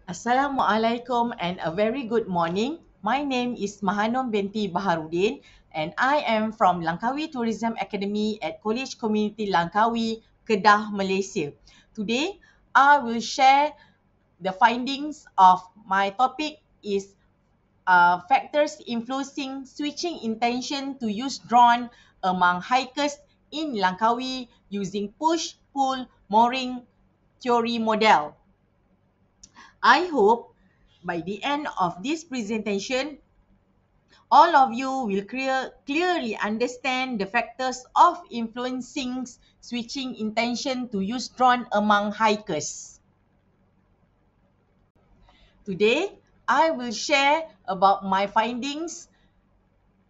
Assalamualaikum and a very good morning. My name is Mahanom binti Baharudin and I am from Langkawi Tourism Academy at College Community Langkawi, Kedah, Malaysia. Today, I will share the findings of my topic is factors influencing switching intention to use drone among hikers in Langkawi using push-pull mooring theory model. I hope by the end of this presentation, all of you will clearly understand the factors of influencing switching intention to use drone among hikers. Today, I will share about my findings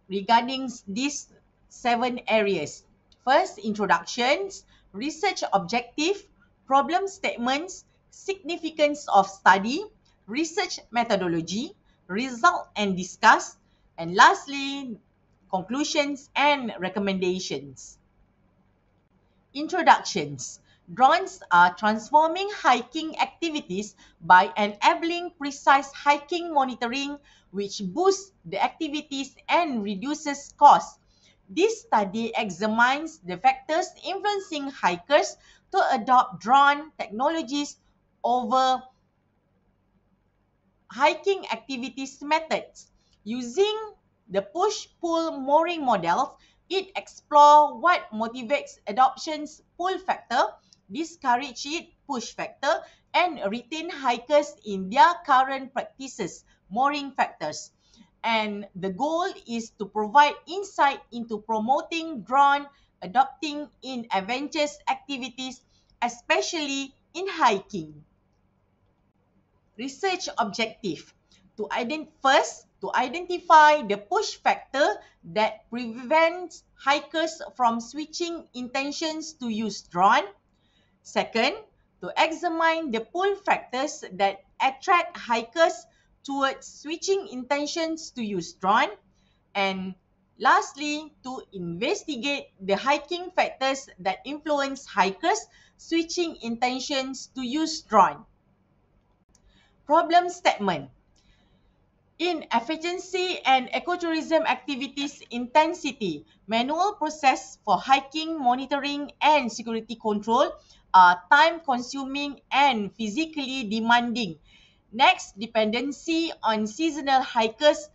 regarding these 7 areas. First, introductions, research objective, problem statements, significance of study, research methodology, result and discuss, and lastly, conclusions and recommendations. Introductions. Drones are transforming hiking activities by enabling precise hiking monitoring, which boosts the activities and reduces costs. This study examines the factors influencing hikers to adopt drone technologies over hiking activities methods. Using the push-pull mooring models, it explores what motivates adoption's pull factor, discourage it push factor, and retain hikers in their current practices, mooring factors. And the goal is to provide insight into promoting drone adopting in adventurous activities, especially in hiking. Research objective to identify the push factor that prevents hikers from switching intentions to use drone. Second, to examine the pull factors that attract hikers towards switching intentions to use drone. And lastly, to investigate the hiking factors that influence hikers switching intentions to use drone. Problem statement. In efficiency and ecotourism activities intensity, manual process for hiking, monitoring and security control are time consuming and physically demanding. Next, dependency on seasonal hikers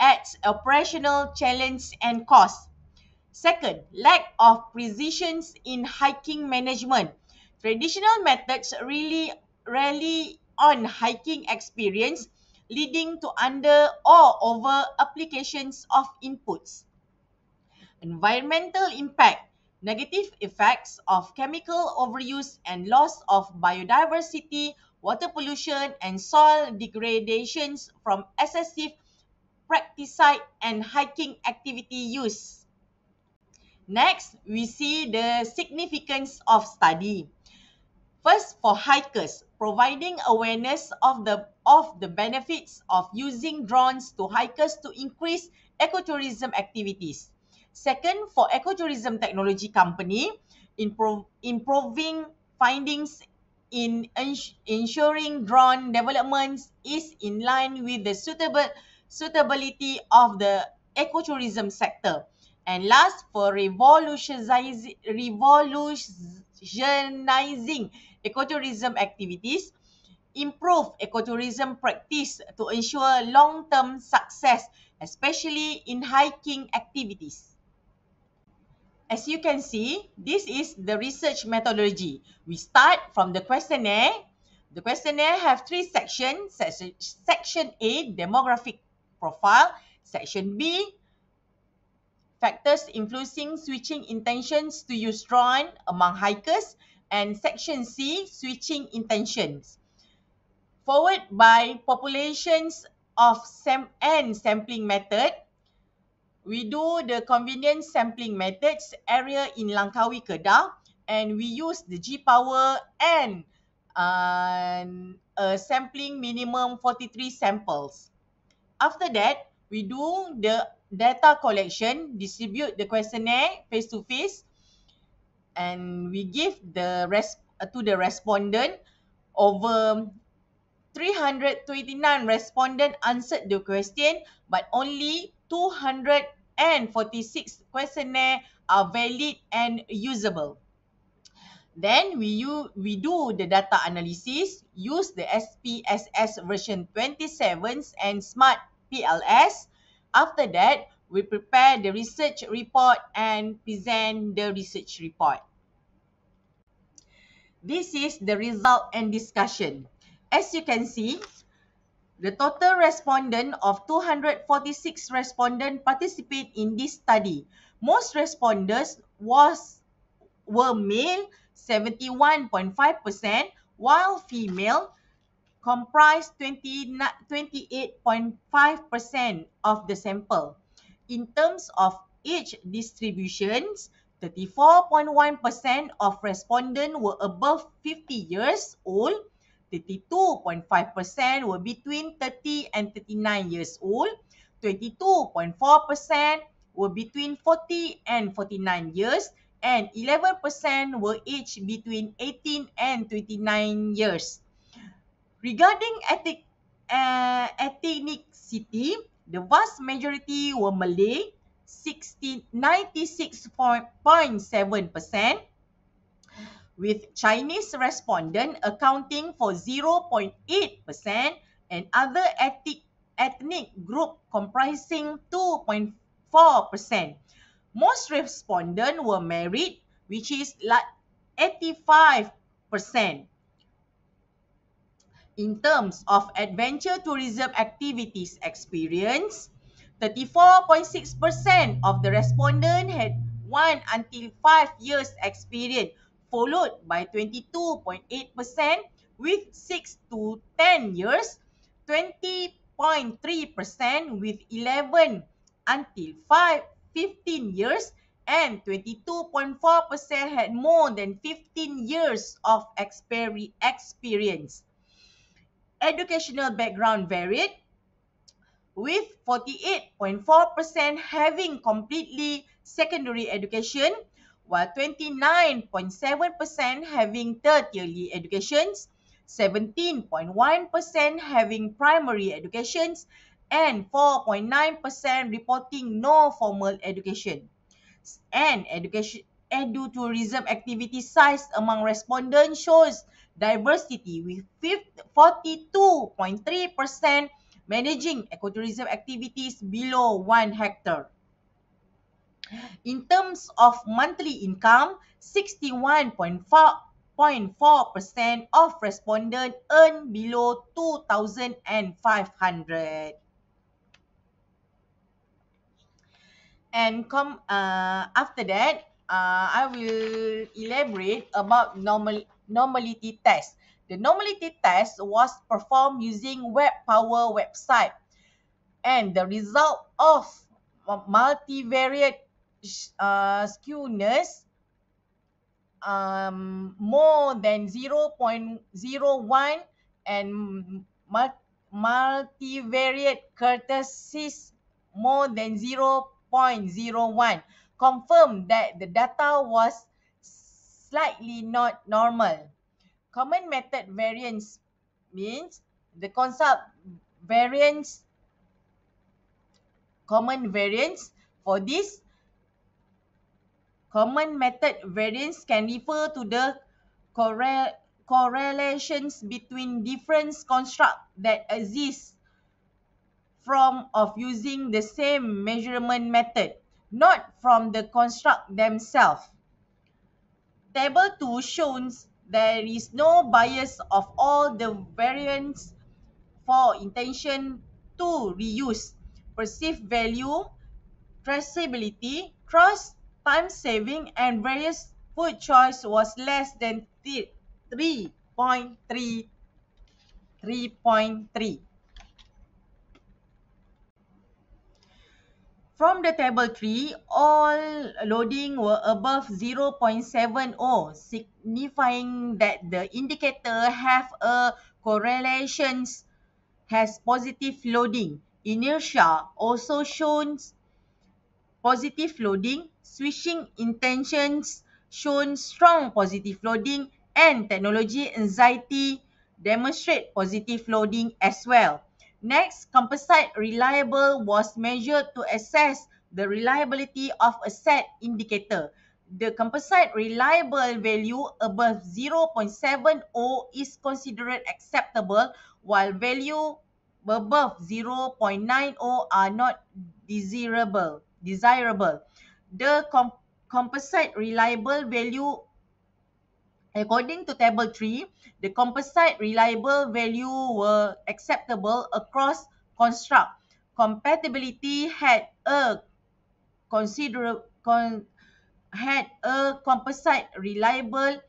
adds operational challenge and cost. Second, lack of precision in hiking management. Traditional methods really rely on hiking experience, leading to under or over applications of inputs. Environmental impact. Negative effects of chemical overuse and loss of biodiversity, water pollution, and soil degradations from excessive pesticide and hiking activity use. Next, we see the significance of study. First, for hikers, providing awareness of the benefits of using drones to hikers to increase ecotourism activities. Second, for ecotourism technology company, improving findings in ensuring drone developments is in line with the suitability of the ecotourism sector. And last, for revolutionizing ecotourism activities, improve ecotourism practice to ensure long-term success, especially in hiking activities. As you can see, this is the research methodology. We start from the questionnaire. The questionnaire have 3 sections. Section A, demographic profile. Section B, factors influencing switching intentions to use drone among hikers, and section C, switching intentions. Forward by populations of sampling method. We do the convenience sampling methods area in Langkawi, Kedah, and we use the G power and a sampling minimum 43 samples. After that, we do the data collection, distribute the questionnaire face to face, and we give to the respondent over 329 respondents answered the question, but only 246 questionnaire are valid and usable. Then we do the data analysis, use the SPSS version 27 and Smart PLS. After that, we prepare the research report and present the research report. This is the result and discussion. As you can see, the total respondent of 246 respondents participate in this study. Most respondents were male, 71.5%, while female comprised 28.5% of the sample. In terms of age distributions, 34.1% of respondents were above 50 years old, 32.5% were between 30 and 39 years old, 22.4% were between 40 and 49 years, and 11% were aged between 18 and 29 years. Regarding ethnicity, the vast majority were Malay, 96.7%, with Chinese respondent accounting for 0.8% and other ethnic group comprising 2.4%. Most respondents were married, which is like 85%. In terms of adventure tourism activities experience, 34.6% of the respondents had 1 until 5 years experience, followed by 22.8% with 6 to 10 years, 20.3% with 11 until 15 years, and 22.4% had more than 15 years of experience. Educational background varied, with 48.4% having completely secondary education, while 29.7% having tertiary educations, 17.1% having primary educations, and 4.9% reporting no formal education. And edutourism activity size among respondents shows diversity, with 42.3% managing ecotourism activities below 1 hectare. In terms of monthly income, 61.4% of respondents earn below 2,500. And after that, I will elaborate about normality test. The normality test was performed using Web Power website, and the result of multivariate skewness more than 0.01 and multivariate kurtosis more than 0.01 confirm that the data was slightly not normal. Common method variance means the concept variance, common variance. For this, common method variance can refer to the correlations between different constructs that exist from of using the same measurement method, not from the construct themselves. Table 2 shows there is no bias of all the variants for intention to reuse, perceived value, traceability, cost, time saving, and various food choice was less than 3.3. From the table 3, all loading were above 0.70, signifying that the indicator have a correlations has positive loading. Inertia also shows positive loading, switching intentions shown strong positive loading, and technology anxiety demonstrate positive loading as well. Next, composite reliable was measured to assess the reliability of a set indicator. The composite reliable value above 0.70 is considered acceptable, while value above 0.90 are not desirable. The composite reliable value, according to table 3, the composite reliable value were acceptable across construct. Compatibility consider con, had a composite reliable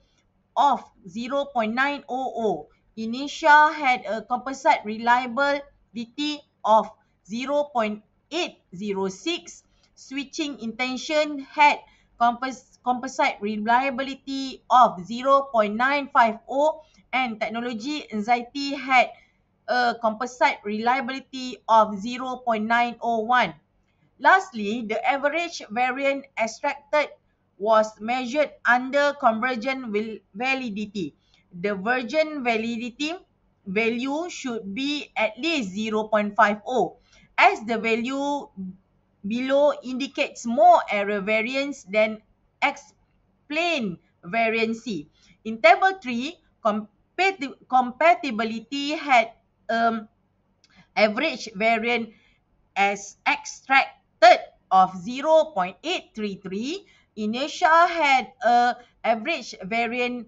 of 0.900. Inertia had a composite reliability of 0.806. Switching intention had composite reliability of 0.950, and technology anxiety had a composite reliability of 0.901. Lastly, the average variance extracted was measured under convergent validity. The virgin validity value should be at least 0.50, as the value below indicates more error variance than explained variancy. In table 3, compatibility had average variance as extracted of 0.833. Inertia had a average variance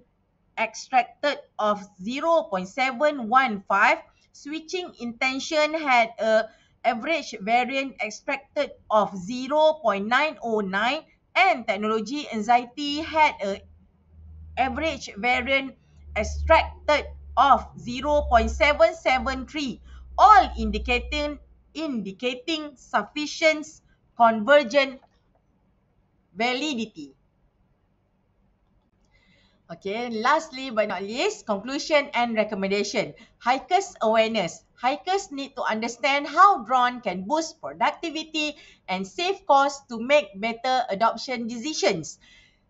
extracted of 0.715. Switching intention had a average variance extracted of 0.909, and technology anxiety had a average variance extracted of 0.773, all indicating sufficient convergent validity. Okay, lastly but not least, conclusion and recommendation. Hikers awareness. Hikers need to understand how drone can boost productivity and save costs to make better adoption decisions.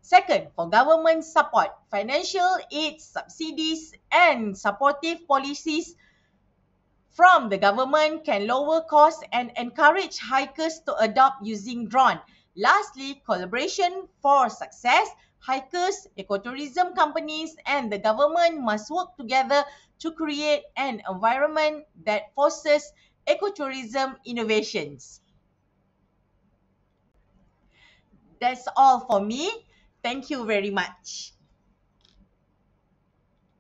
Second, for government support, financial aid, subsidies, and supportive policies from the government can lower costs and encourage hikers to adopt using drone. Lastly, collaboration for success. Hikers, ecotourism companies, and the government must work together to create an environment that fosters ecotourism innovations. That's all for me. Thank you very much.